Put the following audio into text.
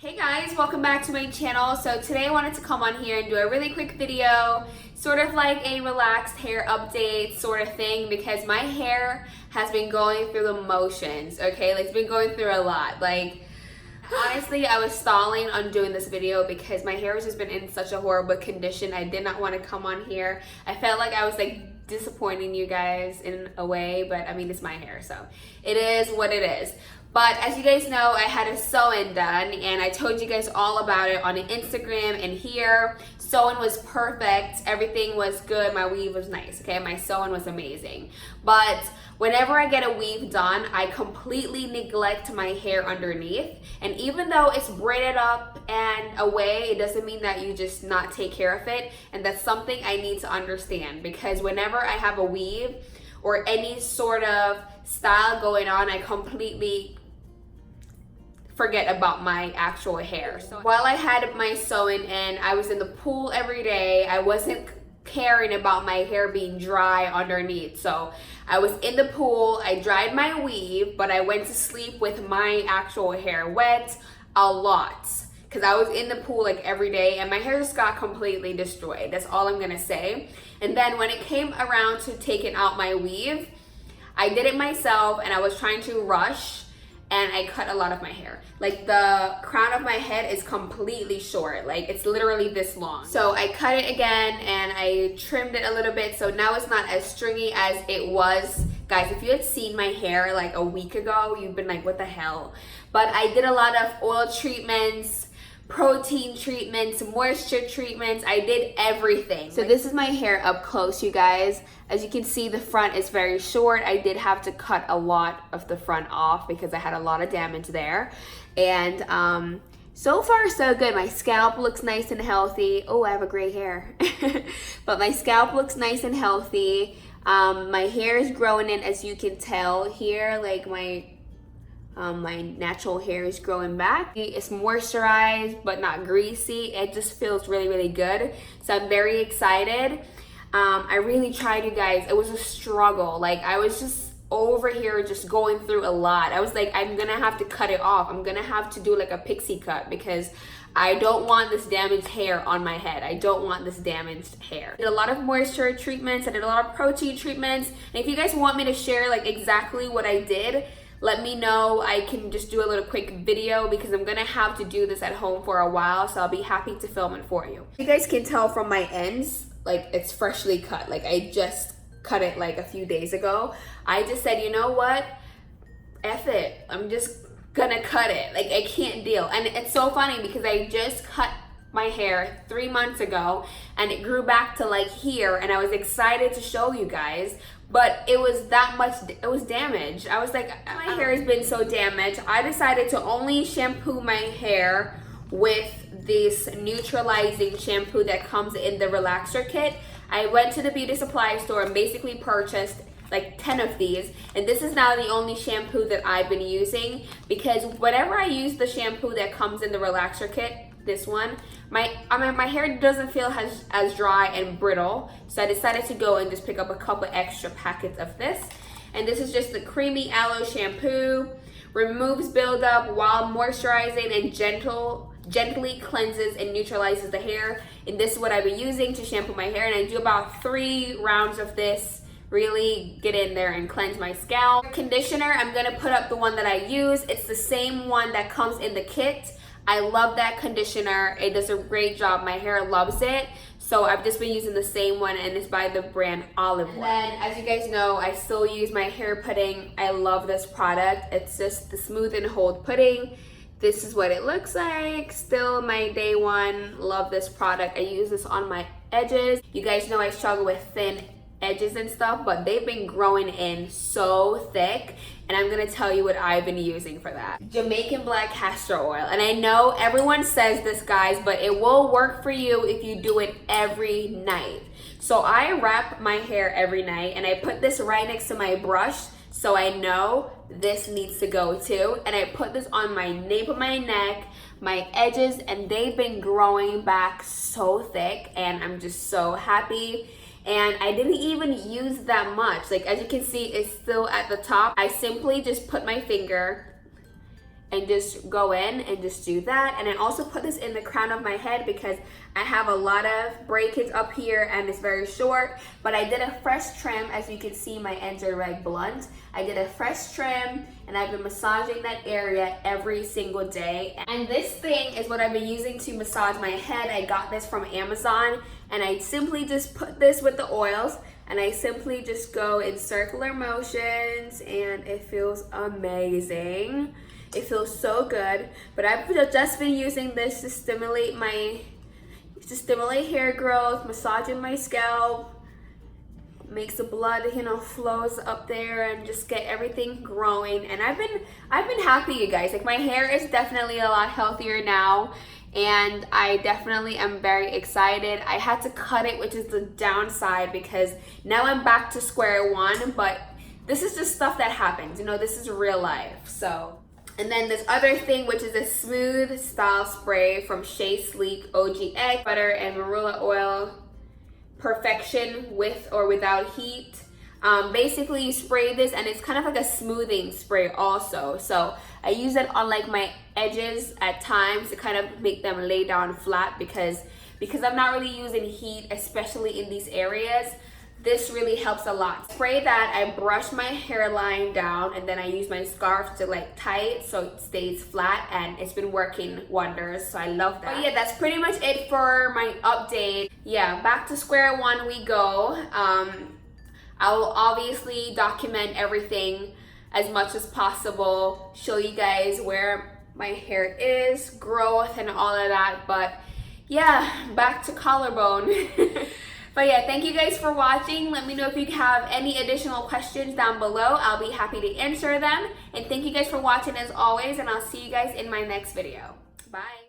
Hey guys, welcome back to my channel. So today I wanted to come on here and do a really quick video, sort of like a relaxed hair update sort of thing, because my hair has been going through the motions, okay? Like, it's been going through a lot. Like, honestly, I was stalling on doing this video because my hair has just been in such a horrible condition. I did not want to come on here. I felt like I was like disappointing you guys in a way, but I mean, it's my hair, so it is what it is. But as you guys know, I had a sew-in done and I told you guys all about it on Instagram and here. Sew-in was perfect, everything was good, my weave was nice, okay? My sew-in was amazing. But whenever I get a weave done, I completely neglect my hair underneath. And even though it's braided up and away, it doesn't mean that you just not take care of it. And that's something I need to understand, because whenever I have a weave or any sort of style going on, I completely forget about my actual hair. So while I had my sewing in, I was in the pool every day. I wasn't caring about my hair being dry underneath. So I was in the pool, I dried my weave, but I went to sleep with my actual hair wet a lot, because I was in the pool like every day and my hair just got completely destroyed. That's all I'm gonna say. And then when it came around to taking out my weave, I did it myself and I was trying to rush and I cut a lot of my hair. Like, the crown of my head is completely short. Like, it's literally this long. So I cut it again and I trimmed it a little bit, so now it's not as stringy as it was. Guys, if you had seen my hair like a week ago, you'd been like, what the hell? But I did a lot of oil treatments, protein treatments, moisture treatments. I did everything. So this is my hair up close, you guys. As you can see, the front is very short. I did have to cut a lot of the front off because I had a lot of damage there. And so far so good. My scalp looks nice and healthy. Oh, I have a gray hair. But my scalp looks nice and healthy. My hair is growing in, as you can tell here. Like, my natural hair is growing back. It's moisturized but not greasy. It just feels really, really good. So I'm very excited. I really tried, you guys. It was a struggle. Like, I was just over here just going through a lot. I was like, I'm gonna have to cut it off. I'm gonna have to do like a pixie cut because I don't want this damaged hair on my head. I don't want this damaged hair. I did a lot of moisture treatments. I did a lot of protein treatments. And if you guys want me to share like exactly what I did, let me know. I can just do a little quick video because I'm gonna have to do this at home for a while, so I'll be happy to film it for you. You guys can tell from my ends, like, it's freshly cut. Like, I just cut it like a few days ago. I just said, you know what? F it. I'm just gonna cut it. Like, I can't deal. And it's so funny because I just cut my hair 3 months ago and it grew back to like here, and I was excited to show you guys, but it was that much, it was damaged. I was like, my hair has been so damaged. I decided to only shampoo my hair with this neutralizing shampoo that comes in the relaxer kit. I went to the beauty supply store and basically purchased like 10 of these, and this is now the only shampoo that I've been using, because whenever I use the shampoo that comes in the relaxer kit, this one, my hair doesn't feel as dry and brittle, so I decided to go and just pick up a couple extra packets of this. And this is just the creamy aloe shampoo. Removes buildup while moisturizing and gently cleanses and neutralizes the hair. And this is what I've been using to shampoo my hair, and I do about 3 rounds of this. Really get in there and cleanse my scalp. Conditioner, I'm gonna put up the one that I use. It's the same one that comes in the kit. I love that conditioner. It does a great job. My hair loves it. So I've just been using the same one, and it's by the brand Olive Oil. And then, as you guys know, I still use my hair pudding. I love this product. It's just the Smooth and Hold pudding. This is what it looks like. Still my day one. Love this product. I use this on my edges. You guys know I struggle with thin edges and stuff, but they've been growing in so thick, and I'm gonna tell you what I've been using for that. Jamaican black castor oil. And I know everyone says this, guys, but it will work for you if you do it every night. So I wrap my hair every night and I put this right next to my brush, so I know this needs to go too. And I put this on my nape of my neck, my edges, and they've been growing back so thick, and I'm just so happy. And I didn't even use that much. Like, as you can see, it's still at the top. I simply just put my finger and just go in and just do that. And I also put this in the crown of my head because I have a lot of breakage up here and it's very short. But I did a fresh trim. As you can see, my ends are like blunt. I did a fresh trim and I've been massaging that area every single day. And this thing is what I've been using to massage my head. I got this from Amazon, and I simply just put this with the oils and I simply just go in circular motions, and it feels amazing. It feels so good. But I've just been using this to stimulate hair growth, massaging my scalp, makes the blood, you know, flows up there and just get everything growing. And I've been happy, you guys. Like, my hair is definitely a lot healthier now, and I definitely am very excited. I had to cut it, which is the downside, because now I'm back to square one, but this is just stuff that happens, you know, this is real life. So, and then this other thing, which is a smooth style spray from Shea Sleek OG Egg Butter and Marula Oil Perfection with or without heat. Basically, you spray this and it's kind of like a smoothing spray also. So I use it on like my edges at times to kind of make them lay down flat, because I'm not really using heat, especially in these areas. This really helps a lot. Spray that, I brush my hairline down, and then I use my scarf to like tie it so it stays flat, and it's been working wonders, so I love that. But yeah, that's pretty much it for my update. Yeah, back to square one we go. I will obviously document everything as much as possible, show you guys where my hair is, growth, and all of that. But yeah, back to collarbone. But yeah, thank you guys for watching. Let me know if you have any additional questions down below. I'll be happy to answer them. And thank you guys for watching as always, and I'll see you guys in my next video. Bye.